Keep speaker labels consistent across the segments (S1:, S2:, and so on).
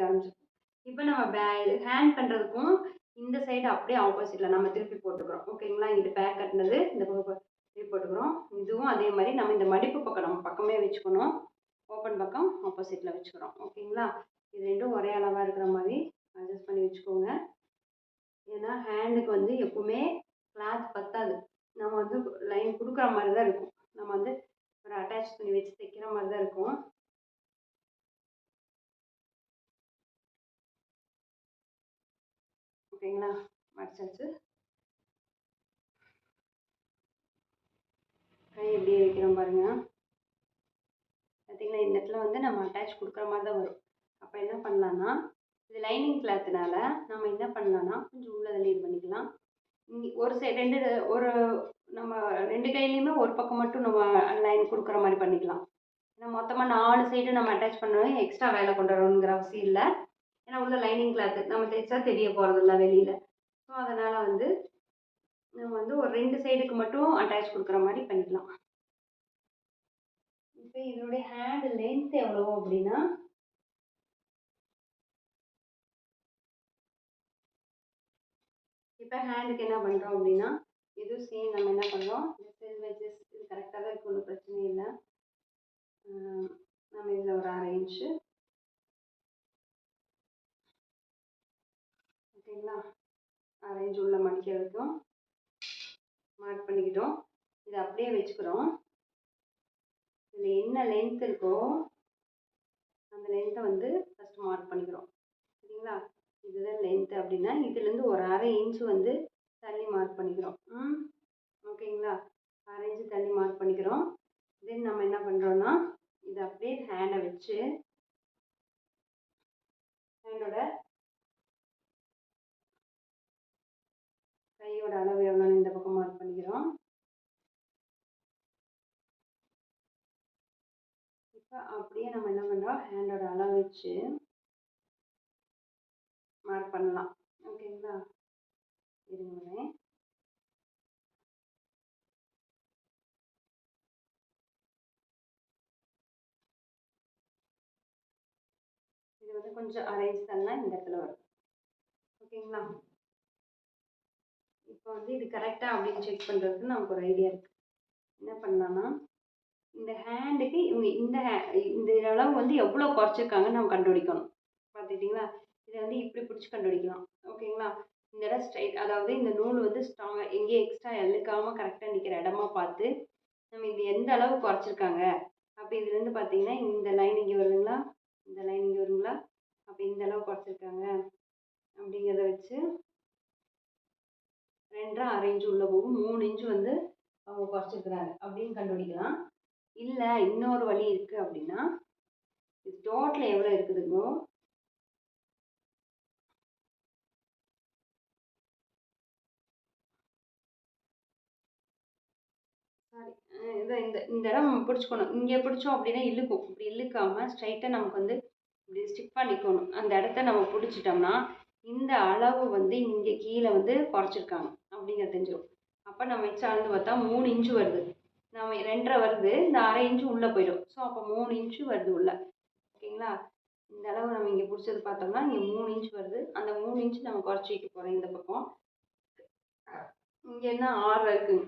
S1: ஆரம்பிச்சிடும். இப்போ நம்ம ஹேண்ட் பண்ணுறதுக்கும் இந்த சைடு அப்படியே ஆப்போசிட்டில் நம்ம திருப்பி போட்டுக்கிறோம். ஓகேங்களா? இங்கிட்டு பேக் கட்டினது இந்த பக்கம் திருப்பி போட்டுக்கிறோம். இதுவும் அதே மாதிரி நம்ம இந்த மடிப்பு பக்கம் நம்ம பக்கமே வச்சுக்கணும். ஓப்பன் பக்கம் ஆப்போசிட்டில் வச்சுக்கிறோம். ஓகேங்களா? இது ரெண்டும் ஒரே அளவாக இருக்கிற மாதிரி அட்ஜஸ்ட் பண்ணி வச்சுக்கோங்க. ஏன்னா ஹேண்டுக்கு வந்து எப்பவுமே கிளாத் பத்தாது. நம்ம வந்து லைன் கொடுக்குற மாதிரி தான் இருக்கும். நம்ம வந்து ஒரு அட்டாச் பண்ணி வச்சு தைக்கிற மாதிரி தான் இருக்கும். ஓகேங்களா? மடிச்சாச்சு. கை எப்படியே வைக்கிறோம் பாருங்க. பார்த்தீங்களா? இந்த இடத்துல வந்து நம்ம அட்டாச் கொடுக்குற மாதிரி தான் வரும். அப்போ என்ன பண்ணலான்னா, இது லைனிங் கிளாத்னால நம்ம என்ன பண்ணலான்னா கொஞ்சம் உள்ள தள்ளி இது பண்ணிக்கலாம். ஒரு சைடு ஒரு நம்ம 2 கையிலையுமே ஒரு பக்கம் மட்டும் நம்ம லைன் கொடுக்குற மாதிரி பண்ணிக்கலாம். ஏன்னா மொத்தமாக 4 சைடு நம்ம அட்டாச் பண்ணணும், எக்ஸ்ட்ரா வேலை கொண்டு வரணுங்கிற அவசியம் இல்லை. ஏன்னா உள்ள லைனிங் கிளாத்து நம்ம தைச்சா தெரிய போகிறதில்ல வெளியில். ஸோ அதனால் வந்து நம்ம வந்து ஒரு 2 சைடுக்கு மட்டும் அட்டாச் கொடுக்குற மாதிரி பண்ணிக்கலாம். இப்போ இதனுடைய ஹேண்ட் லென்த் எவ்வளோ அப்படின்னா, இப்போ ஹேண்டுக்கு என்ன பண்ணுறோம் அப்படின்னா, இதுவும் சேம் நம்ம என்ன பண்ணுறோம், வெஜஸ் இது கரெக்டாக தான் இருக்கு, ஒன்றும் பிரச்சனை இல்லை. நம்ம இதில் ஒரு 1/2 இன்ச்சு, ஓகேங்களா? 1/2 இன்ச்சு உள்ள மடிக்கிறதுக்கும் மார்க் பண்ணிக்கிட்டோம். இதை அப்படியே வச்சுக்கிறோம். இதில் என்ன லென்த் இருக்கோ அந்த லென்த்தை வந்து ஃபஸ்ட்டு மார்க் பண்ணிக்கிறோம். சரிங்களா? இதுதான் லென்த்து அப்படின்னா இதுலேருந்து ஒரு 1/2 இன்ச்சு வந்து தள்ளி மார்க் பண்ணிக்கிறோம். ஓகேங்களா? 1/2 இன்ச்சு தள்ளி மார்க் பண்ணிக்கிறோம். தென் நம்ம என்ன பண்ணுறோன்னா, இதை அப்படியே ஹேண்டை வச்சு ஹேண்டோட கையோட அளவு எவ்வளோன்னு இந்த பக்கம் மார்க் பண்ணிக்கிறோம். இப்போ அப்படியே நம்ம என்ன பண்ணுறோம், ஹேண்டோட அளவு வச்சு மார்க் பண்ணலாம். ஓகேங்களா? இருங்க. இது வந்து கொஞ்சம் 1/2 இன்ச் தள்ளனா இந்த இடத்துல வரும். ஓகேங்களா? இப்போ வந்து இது கரெக்டாக அப்படின்னு செக் பண்ணுறதுக்கு நமக்கு ஒரு ஐடியா இருக்குது. என்ன பண்ணலான்னா, இந்த ஹேண்டுக்கு இவங்க இந்த அளவு வந்து எவ்வளோ குறைச்சிருக்காங்கன்னு நம்ம கண்டுபிடிக்கணும். பார்த்துக்கிட்டிங்களா? இதை வந்து இப்படி பிடிச்சி கண்டுபிடிக்கலாம். ஓகேங்களா? இந்த இடம் ஸ்ட்ரைட், அதாவது இந்த நூல் வந்து ஸ்ட்ராங்காக எங்கேயும் எக்ஸ்ட்ரா இழுக்காமல் கரெக்டாக நிற்கிற இடமா பார்த்து நம்ம இது எந்த அளவு குறைச்சிருக்காங்க. அப்போ இதுலேருந்து பார்த்தீங்கன்னா இந்த லைன் இங்கே வருதுங்களா, இந்த லைன் இங்கே வருங்களா, அப்போ இந்த அளவு குறைச்சிருக்காங்க அப்படிங்கிறத வச்சு 2 1/2 இன்ச்சு உள்ள போகும், 3 இன்ச்சு வந்து அவங்க குறைச்சிருக்கிறாங்க அப்படின்னு கண்டுபிடிக்கலாம். இல்லை இன்னொரு வழி இருக்குது அப்படின்னா, இது டோட்டல் எவ்வளோ இருக்குதுங்கோ, சாரி, இந்த இடம் பிடிச்சிக்கணும். இங்கே பிடிச்சோம் அப்படின்னா இழுக்கும். இப்படி இழுக்காமல் ஸ்ட்ரைட்டாக நமக்கு வந்து இப்படி ஸ்டிஃபாக நிற்கணும். அந்த இடத்த நம்ம பிடிச்சிட்டோம்னா இந்த அளவு வந்து இங்கே கீழே வந்து குறைச்சிருக்காங்க அப்படிங்கிறது தெரிஞ்சிடும். அப்போ நம்ம வச்சு அளந்து பார்த்தா 3 இன்ச்சு வருது. நம்ம 2.5 வருது, இந்த 1/2 இன்ச்சு உள்ளே போயிடும். ஸோ அப்போ 3 இன்ச்சு வருது உள்ள. ஓகேங்களா? இந்த அளவு நம்ம இங்கே பிடிச்சது பார்த்தோம்னா இங்கே 3 இன்ச் வருது. அந்த 3 இன்ச்சு நம்ம குறைச்சி வைக்க போகிறோம் இந்த பக்கம். இங்கே என்ன 6 இருக்குங்க,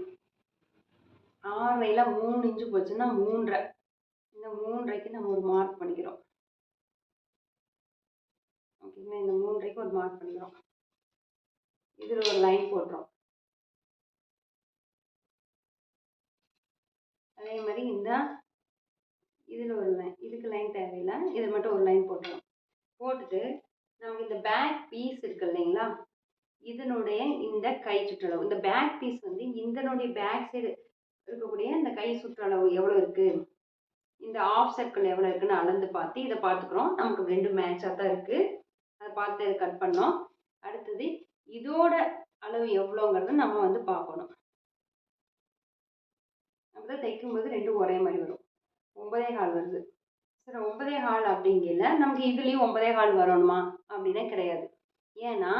S1: 6ல் 3 இன்ச்சு போச்சுன்னா 3.5. இந்த 3.5க்கு நம்ம ஒரு மார்க் பண்ணிக்கிறோம். ஓகேங்களா? இந்த 3.5க்கு ஒரு மார்க் பண்ணிக்கிறோம். இதில் ஒரு லைன் போட்டுறோம். அதே மாதிரி இந்த இதில் ஒரு லைன், இதுக்கு லைன் தேவையில்லை, இதில் மட்டும் ஒரு லைன் போட்டுறோம். போட்டுட்டு நமக்கு இந்த பேக் பீஸ் இருக்கு இல்லைங்களா, இதனுடைய இந்த கை சுற்றளவு, இந்த பேக் பீஸ் வந்து இதனுடைய பேக் சைடு இருக்கக்கூடிய இந்த கை சுற்றளவு எவ்வளோ இருக்குது, இந்த ஆஃப் சர்க்கிள் எவ்வளோ இருக்குன்னு அளந்து பார்த்து இதை பார்த்துக்குறோம். நமக்கு 2 மேட்சாக தான் இருக்குது. அதை பார்த்து இதை கட் பண்ணோம். அடுத்தது இதோட அளவு எவ்வளோங்கிறத நம்ம வந்து பார்க்கணும். அப்போ தான் தைக்கும்போது 2 ஒரே மாதிரி வரும். 9.25 வருது. சரி, 9.25 அப்படிங்கல நமக்கு இதுலேயும் 9.25 வரணுமா அப்படின்னா கிடையாது. ஏன்னா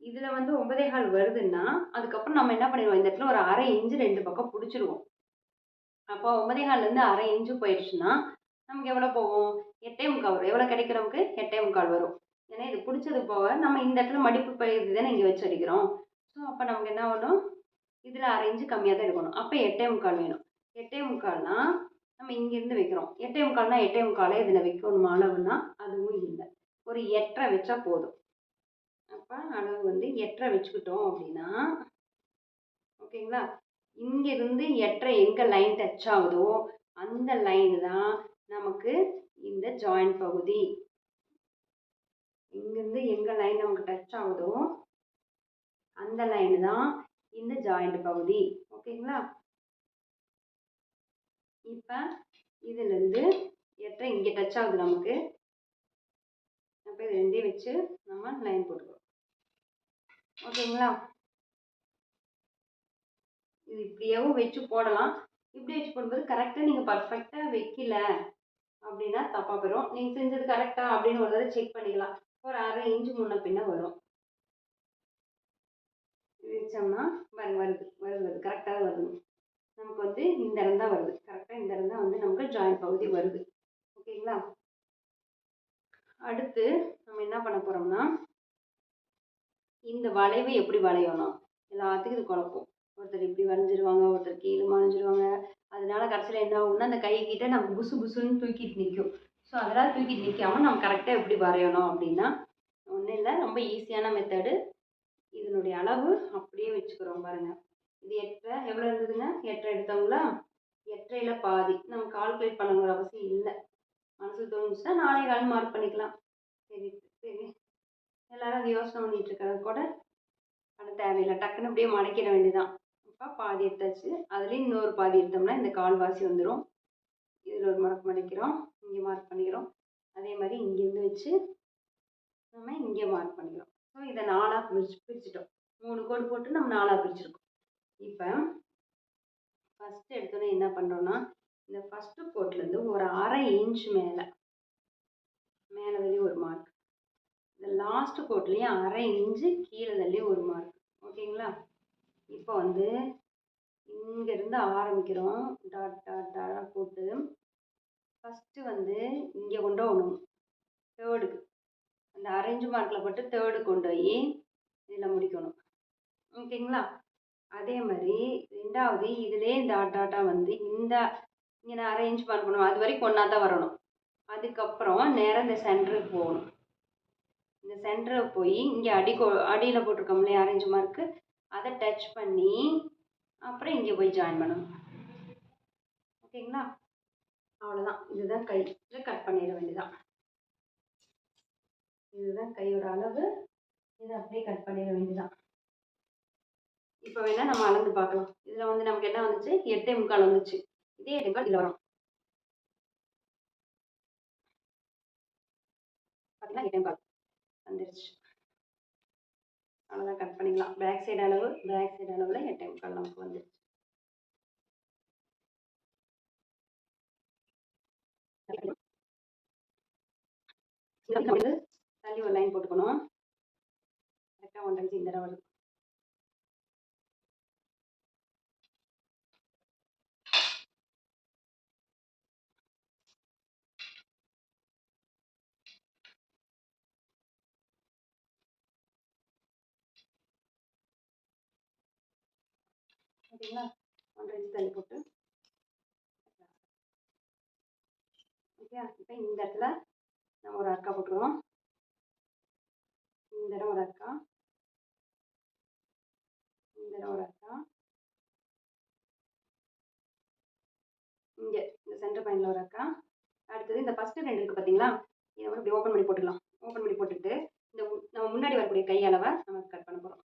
S1: இதில் வந்து 9.25 வருதுன்னா அதுக்கப்புறம் நம்ம என்ன பண்ணிடுவோம், இந்த இடத்துல ஒரு 1/2 இன்ச்சு 2 பக்கம் பிடிச்சிருவோம். அப்போ 9.25லேருந்து 1/2 இன்ச்சு போயிடுச்சுன்னா நமக்கு எவ்வளோ போகும், 8.25 வரும். எவ்வளோ கிடைக்கும் நமக்கு, 8.25 வரும். ஏன்னா இது பிடிச்சது போக நம்ம இந்த இடத்துல மடிப்பு பகுதி தானே இங்கே வச்சு அடிக்கிறோம். ஸோ அப்போ நமக்கு என்ன ஆகணும், இதில் 1/2 இன்ச்சு கம்மியாக தான் எடுக்கணும். அப்போ 8.25 வேணும். 8.25னா நம்ம இங்கேருந்து வைக்கிறோம். 8.25னா 8.25 இதில் வைக்கணுமா அளவுன்னா அதுவும் இல்லை. ஒரு 8.5 வச்சா போதும். அப்போ அளவு வந்து 8.5 வச்சுக்கிட்டோம் அப்படின்னா ஓகேங்களா, இங்கேருந்து 8.5 எங்கே லைன் டச் ஆகுதோ அந்த லைன் தான் நமக்கு இந்த ஜாயிண்ட் பகுதி. இங்கேருந்து எங்கே லைன் நமக்கு டச் ஆகுதோ அந்த லைன் தான் இந்த ஜாயிண்ட் பகுதி. ஓகேங்களா, இப்போ இதுலேருந்து 8.5 இங்கே டச் ஆகுது நமக்கு. அப்போ இது ரெண்டையும் வச்சு நம்ம லைன் போட்டுக்கிறோம். ஓகேங்களா, இது இப்படியேவும் வச்சு போடலாம். இப்படி வச்சு போடும்போது கரெக்டாக நீங்கள் பர்ஃபெக்டாக வைக்கல அப்படின்னா தப்பாக போயிடும். நீங்கள் செஞ்சது கரெக்டாக அப்படின்னு ஒரு தடவை செக் பண்ணிக்கலாம். ஒரு 1/2 இன்ச்சு முன்ன பின்ன வரும். வச்சோம்னா வருது கரெக்டாக தான் வருது. நமக்கு வந்து இந்த இடம் தான் வருது. கரெக்டாக இந்த இடம் தான் வந்து நமக்கு ஜாயிண்ட் பகுதி வருது. ஓகேங்களா, அடுத்து நம்ம என்ன பண்ண போகிறோம்னா இந்த வளைவை எப்படி வளையணும் எல்லாத்துக்கும் இது குழப்பம். ஒருத்தர் இப்படி வரைஞ்சிருவாங்க, ஒருத்தர் கீழே வரைஞ்சிருவாங்க. அதனால கடைசியில் என்ன ஆகும்னா அந்த கைக்கிட்ட நமக்கு புசு புசுன்னு தூக்கிட்டு நிற்கும். ஸோ அதெல்லாம் தூக்கிட்டு நிற்காமல் நம்ம கரெக்டாக எப்படி வரையணும் அப்படின்னா ஒன்றும் இல்லை, ரொம்ப ஈஸியான மெத்தடு. இதனுடைய அளவு அப்படியே வச்சுக்கிறோம் பாருங்கள். இது 8.5 எவ்வளோ இருந்ததுங்க, 8.5 எடுத்தவங்களா, 8.5ல பாதி. நம்ம கால்குலேட் பண்ணணுங்கிற அவசியம் இல்லை. மனசில் தோணுச்சுன்னா 4.25 மார்க் பண்ணிக்கலாம். சரி சரி, எல்லாரும் அதை யோசனை பண்ணிட்டு இருக்கிறது கூட பண்ண தேவையில்லை. டக்குன்னு அப்படியே மடக்கிட வேண்டியதான். இப்போ பாதி எடுத்தாச்சு. அதுலேயும் இன்னொரு பாதி எடுத்தோம்னா இந்த கால்வாசி வந்துடும். இதில் ஒரு மார்க் மடிக்கிறோம், இங்கே மார்க் பண்ணிக்கிறோம். அதே மாதிரி இங்கேருந்து வச்சு நம்ம இங்கே மார்க் பண்ணிக்கிறோம். ஸோ இதை 4ஆக பிரிச்சுட்டோம். 3 கோடு போட்டு நம்ம 4ஆக பிரிச்சுருக்கோம். இப்போ ஃபஸ்ட்டு எடுத்தோன்னே என்ன பண்ணுறோன்னா இந்த ஃபஸ்ட்டு கோட்லேருந்து ஒரு 1/2 இன்ச் மேலே தள்ளி ஒரு மார்க், இந்த லாஸ்ட்டு கோட்லேயும் 1/2 இன்ச்சு கீழே தள்ளி ஒரு மார்க். ஓகேங்களா, இப்போ வந்து இங்கேருந்து ஆரம்பிக்கிறோம். டாட் டாட் டாட்டாக போட்டு ஃபஸ்ட்டு வந்து இங்கே கொண்டு வரணும். தேர்டுக்கு அந்த 1/2 இன்ச்சு மார்க்கில் போட்டு தேர்டு கொண்டு போய் இதில் முடிக்கணும். ஓகேங்களா, அதே மாதிரி ரெண்டாவது இதிலே டாட் டாட்டாக வந்து இந்த இங்கே நான் 1/2 இன்ச் மார்க் பண்ணுவோம். அது வரைக்கும் ஒன்றா தான் வரணும். அதுக்கப்புறம் நேராக இந்த சென்டருக்கு போகணும். இந்த சென்டருக்கு போய் இங்கே அடியில் போட்டிருக்கோம் இல்லையா 1/2 இன்ச் மார்க்கு, அதை டச் பண்ணி அப்புறம் இங்கே போய் ஜாயின் பண்ணணும். ஓகேங்களா, அவ்வளோதான். இதுதான் கை. இதை கட் பண்ணிட வேண்டியதான். இதுதான் கையோட அளவு. இதை அப்படியே கட் பண்ணிட வேண்டியதான். இப்போ வேணால் நம்ம அளந்து பார்க்கலாம். இதில் வந்து நமக்கு என்ன வந்துச்சு, 8.25 வந்துச்சு. இதே 8.25 இதில் வரும். பார்த்தீங்கன்னா 8.25 வந்துருச்சு. அவ்வளோதான், கட் பண்ணிக்கலாம். பேக் சைடு அளவில் 8.25 நமக்கு வந்துருச்சு. தள்ளி ஒரு லைன் போட்டுக்கணும். கரெக்டாக 1 இன்ச் இந்த வருது. ஓகேங்களா, 1 இன்ச் தள்ளி போட்டு ஓகே. இப்போ இந்த இடத்துல நம்ம ஒரு அக்கா போட்டுருவோம். இந்த இடம் ஒரு அக்கா, இந்த இடம் ஒரு அக்கா, இங்கே இந்த சென்டர் பாயிண்டில் ஒரு அக்கா. அடுத்தது இந்த ஃபஸ்ட்டு 2 இருக்குது பார்த்தீங்களா, இதை வந்து இப்படி ஓப்பன் பண்ணி போட்டுக்கலாம். ஓப்பன் பண்ணி போட்டுட்டு இந்த நம்ம முன்னாடி வரக்கூடிய கை அளவை நம்ம கட் பண்ண போகிறோம்.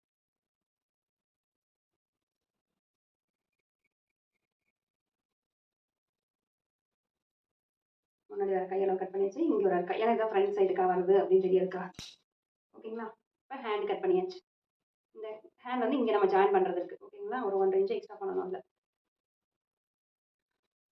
S1: முன்னாடி வர கையளவு கட் பண்ணியாச்சு. இங்கே ஒரு அக்கா, ஏன்னா இதான் ஃப்ரண்ட் சைடுக்கா வருது அப்படின்னு தெரியாதுக்கா. ஓகேங்களா, இப்போ ஹேண்ட் கட் பண்ணியாச்சு. இந்த ஹேண்ட் வந்து இங்கே நம்ம ஜாயின் பண்ணுறது இருக்குது. ஓகேங்களா, ஒரு 1 இன்ச் எக்ஸ்ட்ரா பண்ணணும். அதில்